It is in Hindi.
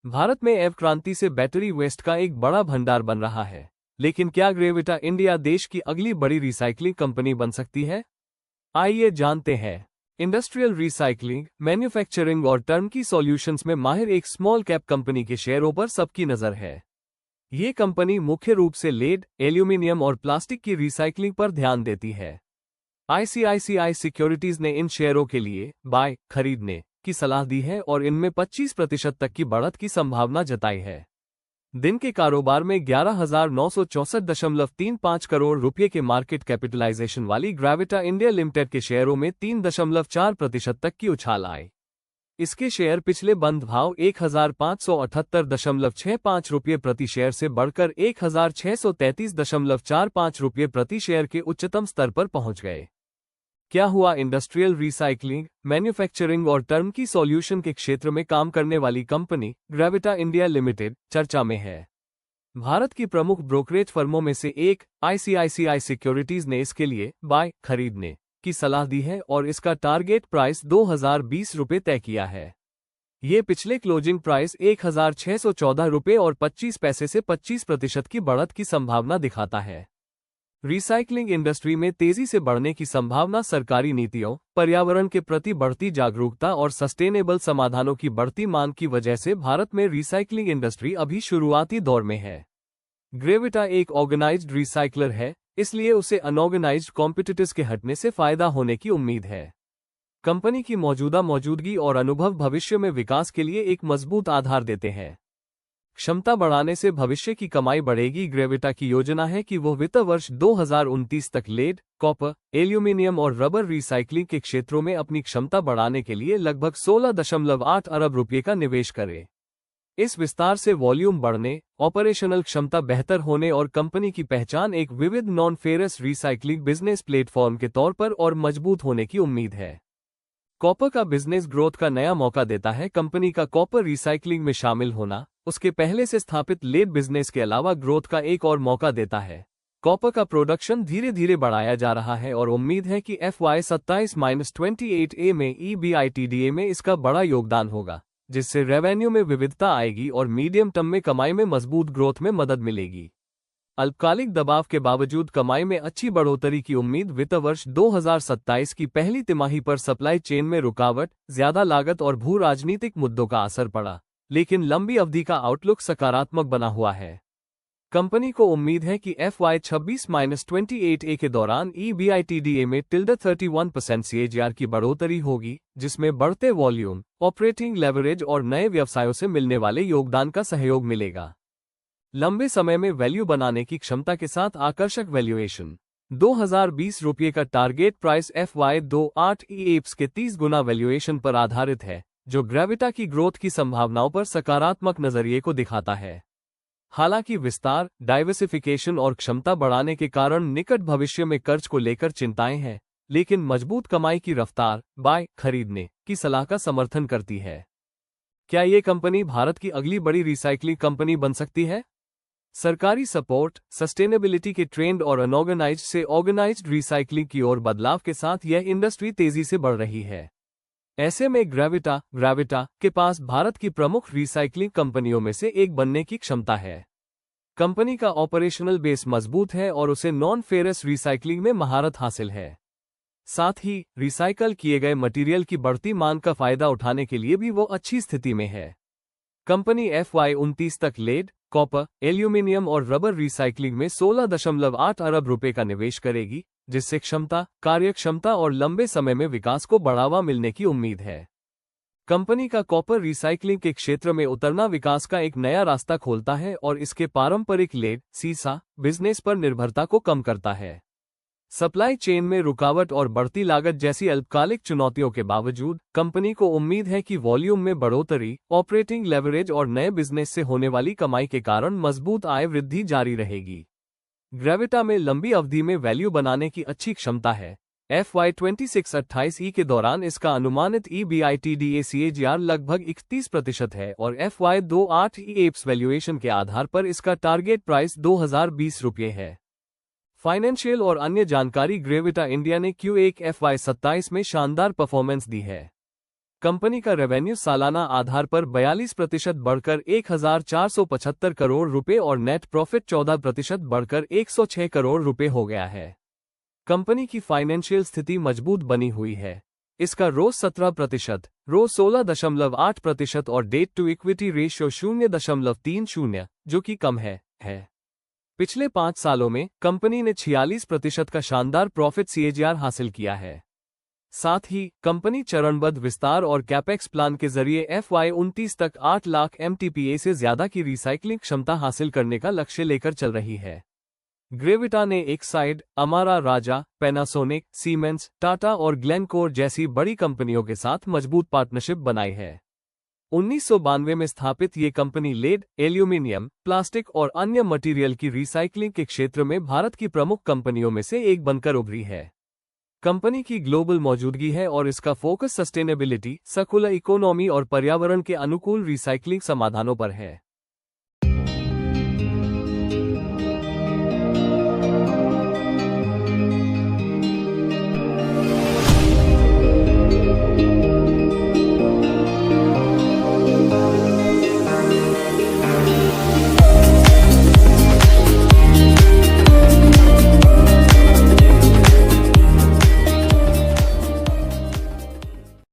भारत में एव क्रांति से बैटरी वेस्ट का एक बड़ा भंडार बन रहा है, लेकिन क्या ग्रेविटा इंडिया देश की अगली बड़ी रिसाइकलिंग कंपनी बन सकती है? आइए जानते हैं। इंडस्ट्रियल रिसाइकलिंग, मैन्युफैक्चरिंग और टर्नकी सॉल्यूशंस में माहिर एक स्मॉल कैप कंपनी के शेयरों पर सबकी नजर है। ये कंपनी मुख्य रूप से लेड, एल्यूमिनियम और प्लास्टिक की रिसाइकलिंग पर ध्यान देती है। आईसीआईसीआई सिक्योरिटीज ने इन शेयरों के लिए बाय खरीदने की सलाह दी है और इनमें 25% तक की बढ़त की संभावना जताई है। दिन के कारोबार में 11,964.35 करोड़ रुपए के मार्केट कैपिटलाइजेशन वाली ग्रेविटा इंडिया लिमिटेड के शेयरों में 3.4% तक की उछाल आई। इसके शेयर पिछले बंद भाव 1,578.65 रुपये प्रति शेयर से बढ़कर 1,633.45 रुपये प्रति शेयर के उच्चतम स्तर पर पहुंच गए। क्या हुआ? इंडस्ट्रियल रिसाइकलिंग, मैन्युफैक्चरिंग और टर्नकी सॉल्यूशन के क्षेत्र में काम करने वाली कंपनी ग्रेविटा इंडिया लिमिटेड चर्चा में है। भारत की प्रमुख ब्रोकरेज फर्मों में से एक आईसीआईसीआई सिक्योरिटीज ने इसके लिए बाय खरीदने की सलाह दी है और इसका टारगेट प्राइस 2020 रुपये तय किया है। ये पिछले क्लोजिंग प्राइस 1,614 रुपये और 25 पैसे से 25% की बढ़त की संभावना दिखाता है। रिसाइकलिंग इंडस्ट्री में तेजी से बढ़ने की संभावना सरकारी नीतियों, पर्यावरण के प्रति बढ़ती जागरूकता और सस्टेनेबल समाधानों की बढ़ती मांग की वजह से भारत में रिसाइकलिंग इंडस्ट्री अभी शुरुआती दौर में है। ग्रेविटा एक ऑर्गेनाइज्ड रिसाइकलर है, इसलिए उसे अनऑर्गेनाइज्ड कॉम्पिटिटर्स के हटने से फायदा होने की उम्मीद है। कंपनी की मौजूदगी और अनुभव भविष्य में विकास के लिए एक मजबूत आधार देते हैं। क्षमता बढ़ाने से भविष्य की कमाई बढ़ेगी। ग्रेविटा की योजना है कि वो वित्त वर्ष 2029 तक लेड, कॉपर, एल्यूमिनियम और रबर रिसाइकलिंग के क्षेत्रों में अपनी क्षमता बढ़ाने के लिए लगभग 16.8 अरब रुपये का निवेश करे। इस विस्तार से वॉल्यूम बढ़ने, ऑपरेशनल क्षमता बेहतर होने और कंपनी की पहचान एक विविध non ferrous recycling business platform के तौर पर और मजबूत होने की उम्मीद है। कॉपर का बिजनेस ग्रोथ का नया मौका देता है। कंपनी का कॉपर रिसाइकलिंग में शामिल होना उसके पहले से स्थापित लेड बिजनेस के अलावा ग्रोथ का एक और मौका देता है। कॉपर का प्रोडक्शन धीरे धीरे बढ़ाया जा रहा है और उम्मीद है कि FY 27-28A में EBITDA में इसका बड़ा योगदान होगा, जिससे रेवेन्यू में विविधता आएगी और मीडियम टर्म में कमाई में मजबूत ग्रोथ में मदद मिलेगी। अल्पकालिक दबाव के बावजूद कमाई में अच्छी बढ़ोतरी की उम्मीद। वित्त वर्ष 2027 की पहली तिमाही पर सप्लाई चेन में रुकावट, ज्यादा लागत और भू राजनीतिक मुद्दों का असर पड़ा, लेकिन लंबी अवधि का आउटलुक सकारात्मक बना हुआ है। कंपनी को उम्मीद है कि FY 26-28A के दौरान EBITDA में 31% CAGR की बढ़ोतरी होगी, जिसमें बढ़ते वॉल्यूम, ऑपरेटिंग लेवरेज और नए व्यवसायों से मिलने वाले योगदान का सहयोग मिलेगा। लंबे समय में वैल्यू बनाने की क्षमता के साथ आकर्षक वैल्यूएशन। 2020 रुपये का टारगेट प्राइस FY 28 के 30 गुना वैल्यूएशन पर आधारित है, जो ग्रेविटा की ग्रोथ की संभावनाओं पर सकारात्मक नजरिए को दिखाता है। हालांकि विस्तार, डाइवर्सिफिकेशन और क्षमता बढ़ाने के कारण निकट भविष्य में कर्ज को लेकर चिंताएं हैं, लेकिन मजबूत कमाई की रफ्तार बाय खरीदने की सलाह का समर्थन करती है। क्या ये कंपनी भारत की अगली बड़ी रिसाइकलिंग कंपनी बन सकती है? सरकारी सपोर्ट, सस्टेनेबिलिटी के ट्रेंड और अनऑर्गेनाइज्ड से ऑर्गेनाइज्ड रिसाइकलिंग की ओर बदलाव के साथ यह इंडस्ट्री तेजी से बढ़ रही है। ऐसे में ग्रेविटा के पास भारत की प्रमुख रिसाइकलिंग कंपनियों में से एक बनने की क्षमता है। कंपनी का ऑपरेशनल बेस मजबूत है और उसे नॉन फेरस रिसाइकलिंग में महारत हासिल है। साथ ही रिसाइकल किए गए मटेरियल की बढ़ती मांग का फायदा उठाने के लिए भी वो अच्छी स्थिति में है। कंपनी FY 29 तक लेड, कॉपर, एल्यूमिनियम और रबर रिसाइकलिंग में 16.8 अरब रुपये का निवेश करेगी, जिससे क्षमता, कार्यक्षमता और लंबे समय में विकास को बढ़ावा मिलने की उम्मीद है। कंपनी का कॉपर रिसाइकलिंग के क्षेत्र में उतरना विकास का एक नया रास्ता खोलता है और इसके पारंपरिक लेड, सीसा बिजनेस पर निर्भरता को कम करता है। सप्लाई चेन में रुकावट और बढ़ती लागत जैसी अल्पकालिक चुनौतियों के बावजूद कंपनी को उम्मीद है कि वॉल्यूम में बढ़ोतरी, ऑपरेटिंग लेवरेज और नए बिजनेस से होने वाली कमाई के कारण मजबूत आय वृद्धि जारी रहेगी। ग्रेविटा में लंबी अवधि में वैल्यू बनाने की अच्छी क्षमता है। FY 26-28 के दौरान इसका अनुमानित EBITDA CAGR लगभग 31% है और FY 28 वैल्यूएशन के आधार पर इसका टारगेट प्राइस 2020 रुपये है। फाइनेंशियल और अन्य जानकारी। ग्रेविटा इंडिया ने Q1 FY 27 में शानदार परफॉर्मेंस दी है। कंपनी का रेवेन्यू सालाना आधार पर 42% बढ़कर 1,475 करोड़ रुपए और नेट प्रॉफिट 14% बढ़कर 106 करोड़ रुपए हो गया है। कंपनी की फाइनेंशियल स्थिति मजबूत बनी हुई है। इसका रोज 17%, रोज 16.8% और डेट टू इक्विटी रेशियो 0.30, जो कि कम है। पिछले 5 सालों में कंपनी ने 46% का शानदार प्रॉफिट CAGR हासिल किया है। साथ ही कंपनी चरणबद्ध विस्तार और कैपेक्स प्लान के जरिए FY29 तक 8 लाख MTPA से ज्यादा की रिसाइकलिंग क्षमता हासिल करने का लक्ष्य लेकर चल रही है। ग्रेविटा ने Exide, Amara Raja, Panasonic, siemens, Tata और ग्लेनकोर जैसी बड़ी कंपनियों के साथ मजबूत पार्टनरशिप बनाई है। 1992 में स्थापित ये कंपनी लेड, एल्यूमीनियम, प्लास्टिक और अन्य मटेरियल की रिसाइकलिंग के क्षेत्र में भारत की प्रमुख कंपनियों में से एक बनकर उभरी है। कंपनी की ग्लोबल मौजूदगी है और इसका फोकस सस्टेनेबिलिटी, सर्कुलर इकोनॉमी और पर्यावरण के अनुकूल रिसाइकलिंग समाधानों पर है।